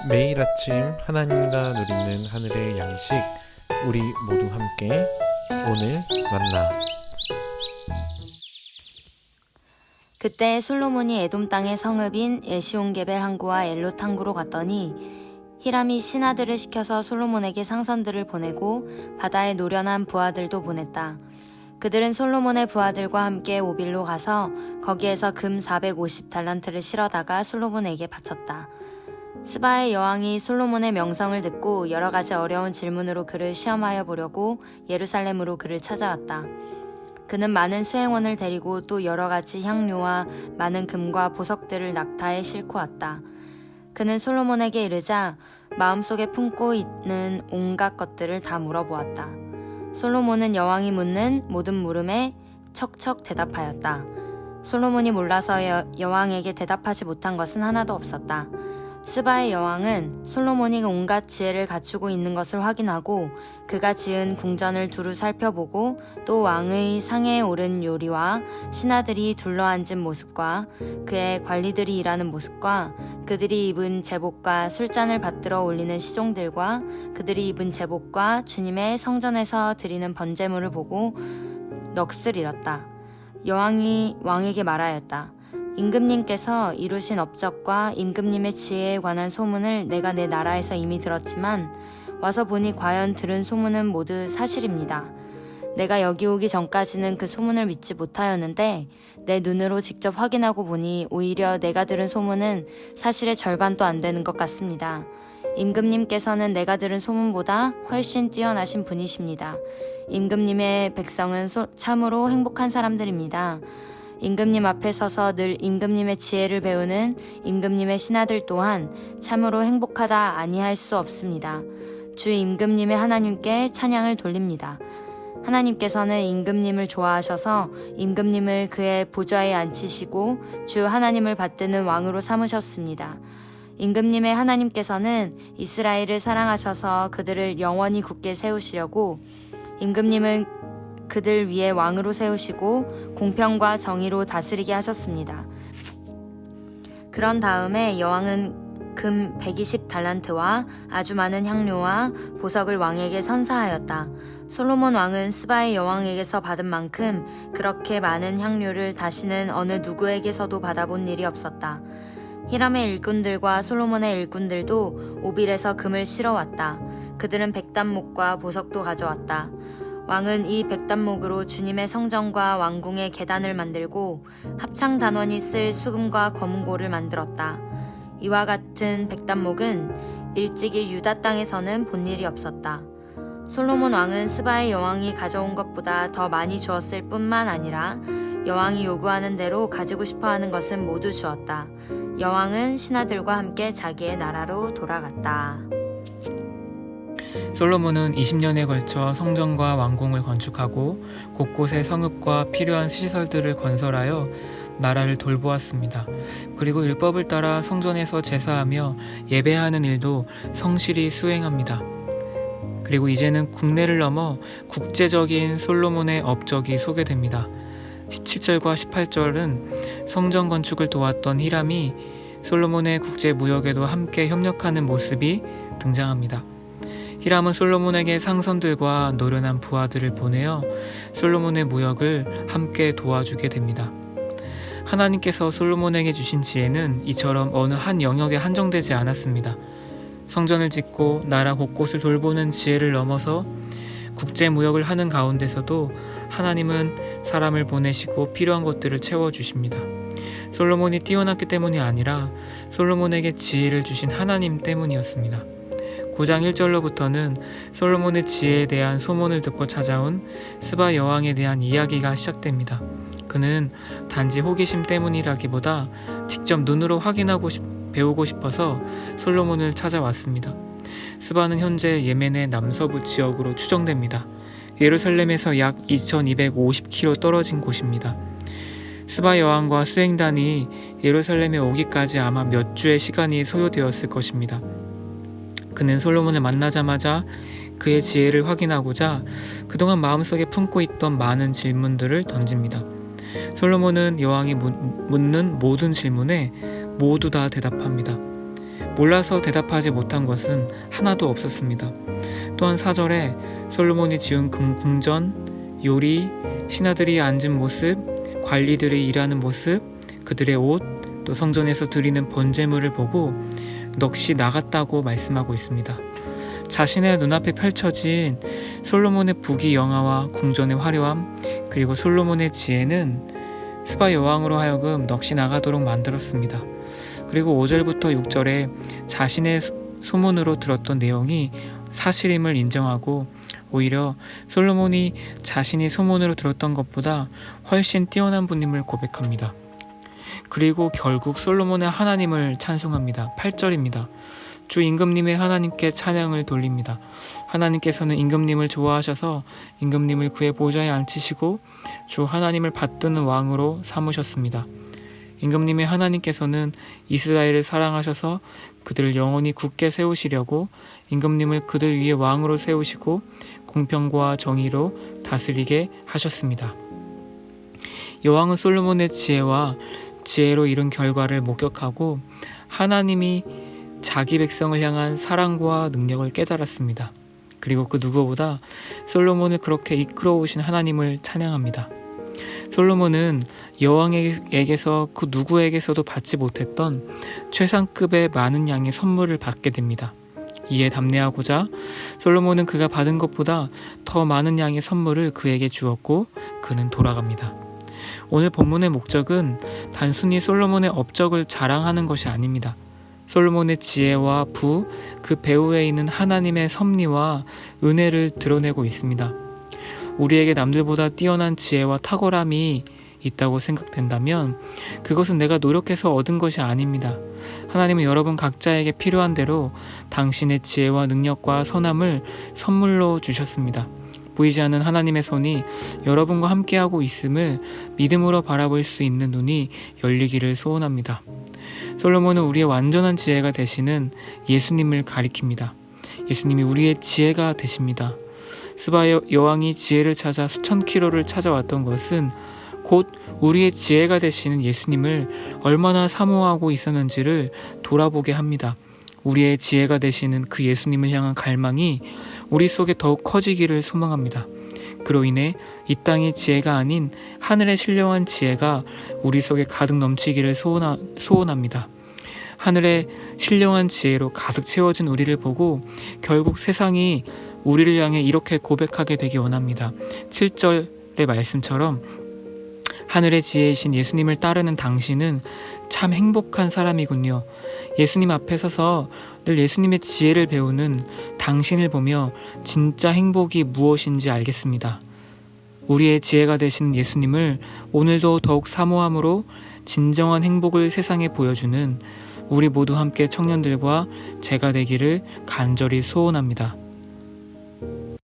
매일 아침 하나님과 누리는 하늘의 양식, 우리 모두 함께 오늘 만나. 그때 솔로몬이 에돔 땅의 성읍인 에시온게벨 항구와 엘롯 항구로 갔더니 히람이 신하들을 시켜서 솔로몬에게 상선들을 보내고 바다에 노련한 부하들도 보냈다. 그들은 솔로몬의 부하들과 함께 오빌로 가서 거기에서 금 450달란트를 실어다가 솔로몬에게 바쳤다. 스바의 여왕이 솔로몬의 명성을 듣고 여러 가지 어려운 질문으로 그를 시험하여 보려고 예루살렘으로 그를 찾아왔다. 그는 많은 수행원을 데리고 또 여러 가지 향료와 많은 금과 보석들을 낙타에 싣고 왔다. 그는 솔로몬에게 이르자 마음속에 품고 있는 온갖 것들을 다 물어보았다. 솔로몬은 여왕이 묻는 모든 물음에 척척 대답하였다. 솔로몬이 몰라서 여왕에게 대답하지 못한 것은 하나도 없었다. 스바의 여왕은 솔로몬이 온갖 지혜를 갖추고 있는 것을 확인하고 그가 지은 궁전을 두루 살펴보고 또 왕의 상에 오른 요리와 신하들이 둘러앉은 모습과 그의 관리들이 일하는 모습과 그들이 입은 제복과 술잔을 받들어 올리는 시종들과 그들이 입은 제복과 주님의 성전에서 드리는 번제물을 보고 넋을 잃었다. 여왕이 왕에게 말하였다. 임금님께서 이루신 업적과 임금님의 지혜에 관한 소문을 내가 내 나라에서 이미 들었지만 와서 보니 과연 들은 소문은 모두 사실입니다. 내가 여기 오기 전까지는 그 소문을 믿지 못하였는데 내 눈으로 직접 확인하고 보니 오히려 내가 들은 소문은 사실의 절반도 안 되는 것 같습니다. 임금님께서는 내가 들은 소문보다 훨씬 뛰어나신 분이십니다. 임금님의 백성은 참으로 행복한 사람들입니다. 임금님 앞에 서서 늘 임금님의 지혜를 배우는 임금님의 신하들 또한 참으로 행복하다 아니할 수 없습니다. 주 임금님의 하나님께 찬양을 돌립니다. 하나님께서는 임금님을 좋아하셔서 임금님을 그의 보좌에 앉히시고 주 하나님을 받드는 왕으로 삼으셨습니다. 임금님의 하나님께서는 이스라엘을 사랑하셔서 그들을 영원히 굳게 세우시려고 임금님을 그들 위에 왕으로 세우시고 공평과 정의로 다스리게 하셨습니다. 그런 다음에 여왕은 금 120달란트와 아주 많은 향료와 보석을 왕에게 선사하였다. 솔로몬 왕은 스바의 여왕에게서 받은 만큼 그렇게 많은 향료를 다시는 어느 누구에게서도 받아본 일이 없었다. 히람의 일꾼들과 솔로몬의 일꾼들도 오빌에서 금을 실어왔다. 그들은 백단목과 보석도 가져왔다. 왕은 이 백단목으로 주님의 성전과 왕궁의 계단을 만들고 합창단원이 쓸 수금과 검은고를 만들었다. 이와 같은 백단목은 일찍이 유다 땅에서는 본 일이 없었다. 솔로몬 왕은 스바의 여왕이 가져온 것보다 더 많이 주었을 뿐만 아니라 여왕이 요구하는 대로 가지고 싶어하는 것은 모두 주었다. 여왕은 신하들과 함께 자기의 나라로 돌아갔다. 솔로몬은 20년에 걸쳐 성전과 왕궁을 건축하고 곳곳에 성읍과 필요한 시설들을 건설하여 나라를 돌보았습니다. 그리고 율법을 따라 성전에서 제사하며 예배하는 일도 성실히 수행합니다. 그리고 이제는 국내를 넘어 국제적인 솔로몬의 업적이 소개됩니다. 17절과 18절은 성전 건축을 도왔던 히람이 솔로몬의 국제 무역에도 함께 협력하는 모습이 등장합니다. 히람은 솔로몬에게 상선들과 노련한 부하들을 보내어 솔로몬의 무역을 함께 도와주게 됩니다. 하나님께서 솔로몬에게 주신 지혜는 이처럼 어느 한 영역에 한정되지 않았습니다. 성전을 짓고 나라 곳곳을 돌보는 지혜를 넘어서 국제 무역을 하는 가운데서도 하나님은 사람을 보내시고 필요한 것들을 채워주십니다. 솔로몬이 뛰어났기 때문이 아니라 솔로몬에게 지혜를 주신 하나님 때문이었습니다. 9장 1절로부터는 솔로몬의 지혜에 대한 소문을 듣고 찾아온 스바 여왕에 대한 이야기가 시작됩니다. 그는 단지 호기심 때문이라기보다 직접 눈으로 확인하고 배우고 싶어서 솔로몬을 찾아왔습니다. 스바는 현재 예멘의 남서부 지역으로 추정됩니다. 예루살렘에서 약 2250km 떨어진 곳입니다. 스바 여왕과 수행단이 예루살렘에 오기까지 아마 몇 주의 시간이 소요되었을 것입니다. 그는 솔로몬을 만나자마자 그의 지혜를 확인하고자 그동안 마음속에 품고 있던 많은 질문들을 던집니다. 솔로몬은 여왕이 묻는 모든 질문에 모두 다 대답합니다. 몰라서 대답하지 못한 것은 하나도 없었습니다. 또한 4절에 솔로몬이 지은 궁전, 요리, 신하들이 앉은 모습, 관리들이 일하는 모습, 그들의 옷, 또 성전에서 드리는 번제물을 보고 넋이 나갔다고 말씀하고 있습니다. 자신의 눈앞에 펼쳐진 솔로몬의 부귀 영화와 궁전의 화려함, 그리고 솔로몬의 지혜는 스바 여왕으로 하여금 넋이 나가도록 만들었습니다. 그리고 5절부터 6절에 자신의 소문으로 들었던 내용이 사실임을 인정하고 오히려 솔로몬이 자신이 소문으로 들었던 것보다 훨씬 뛰어난 분임을 고백합니다. 그리고 결국 솔로몬의 하나님을 찬송합니다. 8절입니다. 주 임금님의 하나님께 찬양을 돌립니다. 하나님께서는 임금님을 좋아하셔서 임금님을 그의 보좌에 앉히시고 주 하나님을 받드는 왕으로 삼으셨습니다. 임금님의 하나님께서는 이스라엘을 사랑하셔서 그들을 영원히 굳게 세우시려고 임금님을 그들 위에 왕으로 세우시고 공평과 정의로 다스리게 하셨습니다. 여왕은 솔로몬의 지혜로 이룬 결과를 목격하고 하나님이 자기 백성을 향한 사랑과 능력을 깨달았습니다. 그리고 그 누구보다 솔로몬을 그렇게 이끌어오신 하나님을 찬양합니다. 솔로몬은 여왕에게서 그 누구에게서도 받지 못했던 최상급의 많은 양의 선물을 받게 됩니다. 이에 답례하고자 솔로몬은 그가 받은 것보다 더 많은 양의 선물을 그에게 주었고 그는 돌아갑니다. 오늘 본문의 목적은 단순히 솔로몬의 업적을 자랑하는 것이 아닙니다. 솔로몬의 지혜와 그 배후에 있는 하나님의 섭리와 은혜를 드러내고 있습니다. 우리에게 남들보다 뛰어난 지혜와 탁월함이 있다고 생각된다면 그것은 내가 노력해서 얻은 것이 아닙니다. 하나님은 여러분 각자에게 필요한 대로 당신의 지혜와 능력과 선함을 선물로 주셨습니다. 보이지 않는 하나님의 손이 여러분과 함께하고 있음을 믿음으로 바라볼 수 있는 눈이 열리기를 소원합니다. 솔로몬은 우리의 완전한 지혜가 되시는 예수님을 가리킵니다. 예수님이 우리의 지혜가 되십니다. 스바 여왕이 지혜를 찾아 수천 킬로를 찾아왔던 것은 곧 우리의 지혜가 되시는 예수님을 얼마나 사모하고 있었는지를 돌아보게 합니다. 우리의 지혜가 되시는 그 예수님을 향한 갈망이 우리 속에 더욱 커지기를 소망합니다. 그로 인해 이 땅의 지혜가 아닌 하늘의 신령한 지혜가 우리 속에 가득 넘치기를 소원합니다. 하늘의 신령한 지혜로 가득 채워진 우리를 보고 결국 세상이 우리를 향해 이렇게 고백하게 되기 원합니다. 7절의 말씀처럼 하늘의 지혜이신 예수님을 따르는 당신은 참 행복한 사람이군요. 예수님 앞에 서서 늘 예수님의 지혜를 배우는 당신을 보며 진짜 행복이 무엇인지 알겠습니다. 우리의 지혜가 되신 예수님을 오늘도 더욱 사모함으로 진정한 행복을 세상에 보여주는 우리 모두 함께 청년들과 제가 되기를 간절히 소원합니다.